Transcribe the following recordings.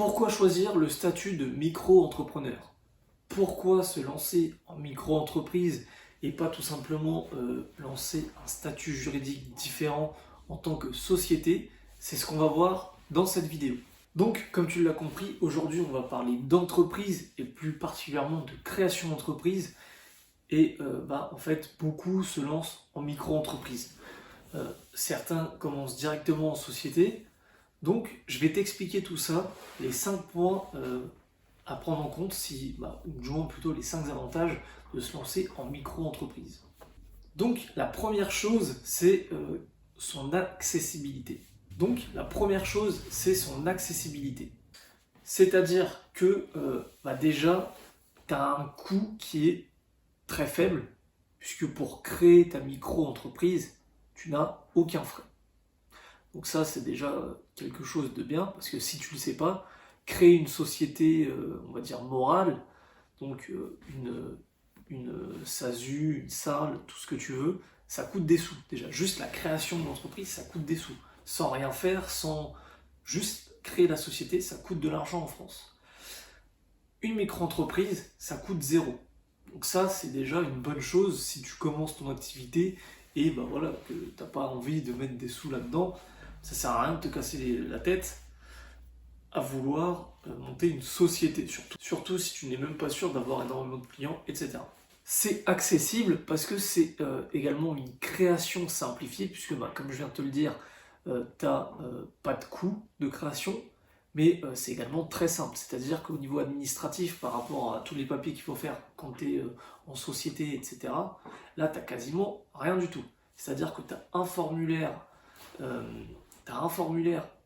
Pourquoi choisir le statut de micro-entrepreneur? Pourquoi se lancer en micro-entreprise et pas tout simplement lancer un statut juridique différent en tant que société? C'est ce qu'on va voir dans cette vidéo. Donc, comme tu l'as compris, aujourd'hui on va parler d'entreprise et plus particulièrement de création d'entreprise. Et en fait, beaucoup se lancent en micro-entreprise. Certains commencent directement en société. Donc, je vais t'expliquer tout ça, les 5 points à prendre en compte, ou du moins plutôt les 5 avantages de se lancer en micro-entreprise. Donc, la première chose, c'est son accessibilité. C'est-à-dire que déjà, tu as un coût qui est très faible, puisque pour créer ta micro-entreprise, tu n'as aucun frais. Donc ça, c'est déjà quelque chose de bien, parce que si tu ne le sais pas, créer une société, on va dire morale, donc une SASU, une salle, tout ce que tu veux, ça coûte des sous. Déjà, juste la création de l'entreprise, ça coûte des sous. Sans rien faire, sans juste créer la société, ça coûte de l'argent en France. Une micro-entreprise, ça coûte zéro. Donc ça, c'est déjà une bonne chose si tu commences ton activité et que tu n'as pas envie de mettre des sous là-dedans. Ça sert à rien de te casser la tête à vouloir monter une société, surtout si tu n'es même pas sûr d'avoir énormément de clients, etc. C'est accessible parce que c'est également une création simplifiée, puisque comme je viens de te le dire, tu n'as pas de coût de création, mais c'est également très simple, c'est-à-dire qu'au niveau administratif, par rapport à tous les papiers qu'il faut faire quand tu es en société, etc., là, tu n'as quasiment rien du tout. C'est-à-dire que tu as un formulaire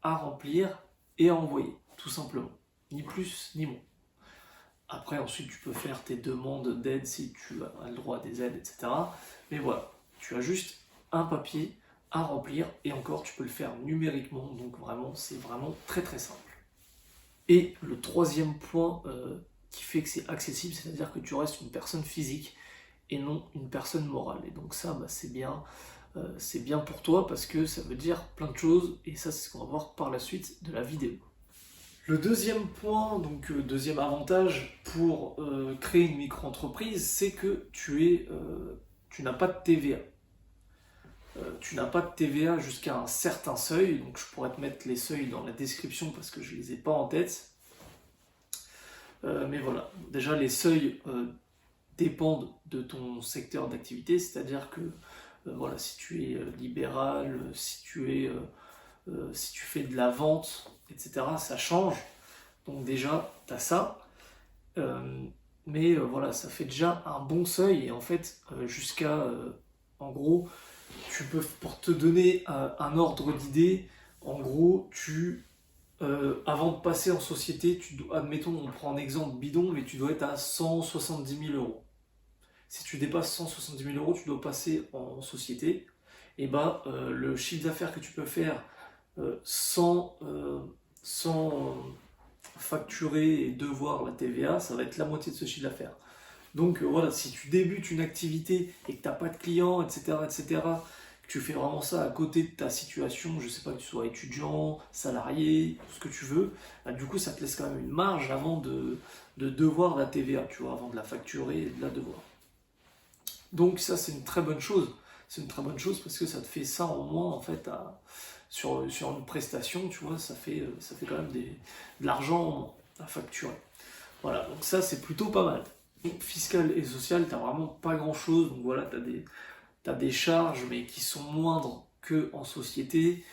à remplir et à envoyer, tout simplement. Ni plus, ni moins. Après, ensuite, tu peux faire tes demandes d'aide si tu as le droit à des aides, etc. Mais voilà, tu as juste un papier à remplir et encore, tu peux le faire numériquement. Donc vraiment, c'est vraiment très très simple. Et le troisième point qui fait que c'est accessible, c'est-à-dire que tu restes une personne physique et non une personne morale. Et donc ça, c'est bien. C'est bien pour toi parce que ça veut dire plein de choses et ça c'est ce qu'on va voir par la suite de la vidéo. Le deuxième point, donc deuxième avantage pour créer une micro-entreprise, c'est que tu n'as pas de TVA. Tu n'as pas de TVA jusqu'à un certain seuil, donc je pourrais te mettre les seuils dans la description parce que je ne les ai pas en tête. Mais voilà, déjà les seuils dépendent de ton secteur d'activité, c'est-à-dire que si tu es libéral, si tu fais de la vente, etc., ça change. Donc déjà, tu as ça. Ça fait déjà un bon seuil. Et en fait, en gros, pour te donner un ordre d'idée, en gros, avant de passer en société, admettons, on prend un exemple bidon, mais tu dois être à 170 000 euros. Si tu dépasses 170 000 euros, tu dois passer en société. Et le chiffre d'affaires que tu peux faire sans facturer et devoir la TVA, ça va être la moitié de ce chiffre d'affaires. Donc si tu débutes une activité et que tu n'as pas de clients, etc., que tu fais vraiment ça à côté de ta situation, je sais pas, que tu sois étudiant, salarié, tout ce que tu veux, du coup ça te laisse quand même une marge avant de devoir la TVA, tu vois, avant de la facturer et de la devoir. Donc ça c'est une très bonne chose. C'est une très bonne chose parce que ça te fait ça en moins en fait sur une prestation, tu vois, ça fait quand même de l'argent à facturer. Voilà, donc ça c'est plutôt pas mal. Donc, fiscal et social, t'as vraiment pas grand chose, donc voilà, t'as des charges mais qui sont moindres qu'en société.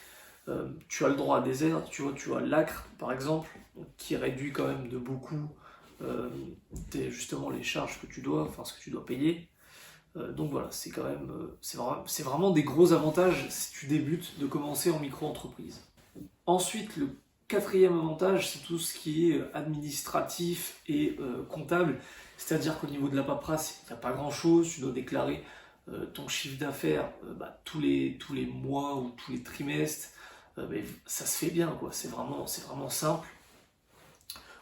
Tu as le droit à des aides, tu vois, tu as l'ACRE par exemple, qui réduit quand même de beaucoup justement les charges que tu dois, ce que tu dois payer. Donc voilà, c'est vraiment des gros avantages si tu débutes de commencer en micro-entreprise. Ensuite, le quatrième avantage, c'est tout ce qui est administratif et comptable. C'est-à-dire qu'au niveau de la paperasse, il n'y a pas grand-chose. Tu dois déclarer ton chiffre d'affaires tous les mois ou tous les trimestres. Mais ça se fait bien, quoi. C'est vraiment simple.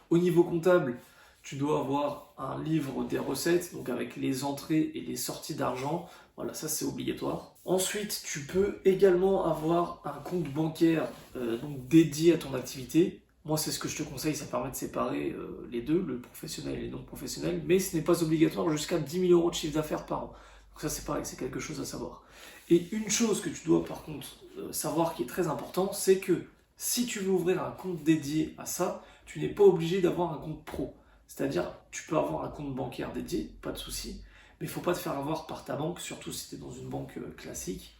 Au niveau comptable, tu dois avoir un livre des recettes, donc avec les entrées et les sorties d'argent. Voilà, ça c'est obligatoire. Ensuite, tu peux également avoir un compte bancaire donc dédié à ton activité. Moi, c'est ce que je te conseille, ça permet de séparer les deux, le professionnel et le non professionnel, mais ce n'est pas obligatoire jusqu'à 10 000 euros de chiffre d'affaires par an. Donc ça, c'est pareil, c'est quelque chose à savoir. Et une chose que tu dois par contre savoir qui est très important, c'est que si tu veux ouvrir un compte dédié à ça, tu n'es pas obligé d'avoir un compte pro. C'est-à-dire, tu peux avoir un compte bancaire dédié, pas de souci, mais il ne faut pas te faire avoir par ta banque, surtout si tu es dans une banque classique.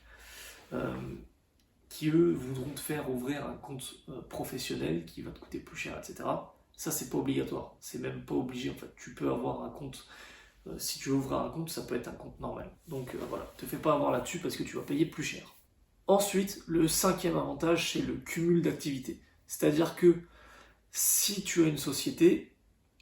Qui eux voudront te faire ouvrir un compte professionnel qui va te coûter plus cher, etc. Ça, c'est pas obligatoire, c'est même pas obligé en fait. Tu peux avoir un compte, si tu veux ouvrir un compte, ça peut être un compte normal. Donc voilà, te fais pas avoir là-dessus parce que tu vas payer plus cher. Ensuite, le cinquième avantage, c'est le cumul d'activités. C'est-à-dire que si tu as une société,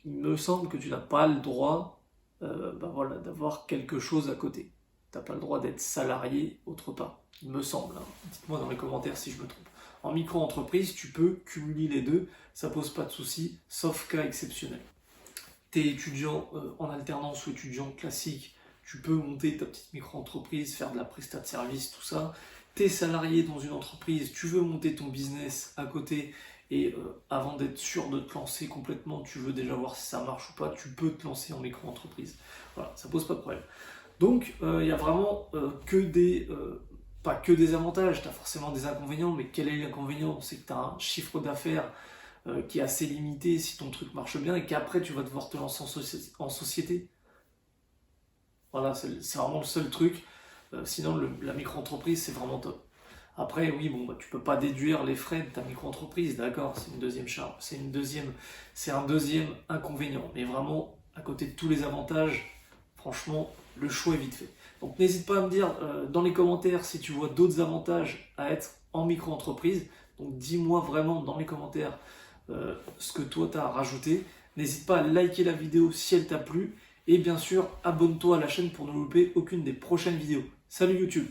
il me semble que tu n'as pas le droit d'avoir quelque chose à côté. Tu n'as pas le droit d'être salarié autre part. Il me semble. Hein. Dites-moi dans les commentaires si je me trompe. En micro-entreprise, tu peux cumuler les deux, ça pose pas de souci, sauf cas exceptionnel. Tu es étudiant en alternance ou étudiant classique, tu peux monter ta petite micro-entreprise, faire de la prestat de service, tout ça. Tu es salarié dans une entreprise, tu veux monter ton business à côté et avant d'être sûr de te lancer complètement, tu veux déjà voir si ça marche ou pas, tu peux te lancer en micro-entreprise. Voilà, ça pose pas de problème. Donc, il y a vraiment pas que des avantages, tu as forcément des inconvénients, mais quel est l'inconvénient? C'est que tu as un chiffre d'affaires qui est assez limité si ton truc marche bien et qu'après tu vas devoir te lancer en société. Voilà, c'est vraiment le seul truc. Sinon, la micro-entreprise, c'est vraiment top. Après, oui, bon, tu peux pas déduire les frais de ta micro-entreprise, d'accord, c'est une deuxième charge, c'est un deuxième inconvénient. Mais vraiment, à côté de tous les avantages, franchement, le choix est vite fait. Donc n'hésite pas à me dire dans les commentaires si tu vois d'autres avantages à être en micro-entreprise. Donc dis-moi vraiment dans les commentaires ce que toi tu as rajouté. N'hésite pas à liker la vidéo si elle t'a plu. Et bien sûr, abonne-toi à la chaîne pour ne louper aucune des prochaines vidéos. Salut YouTube!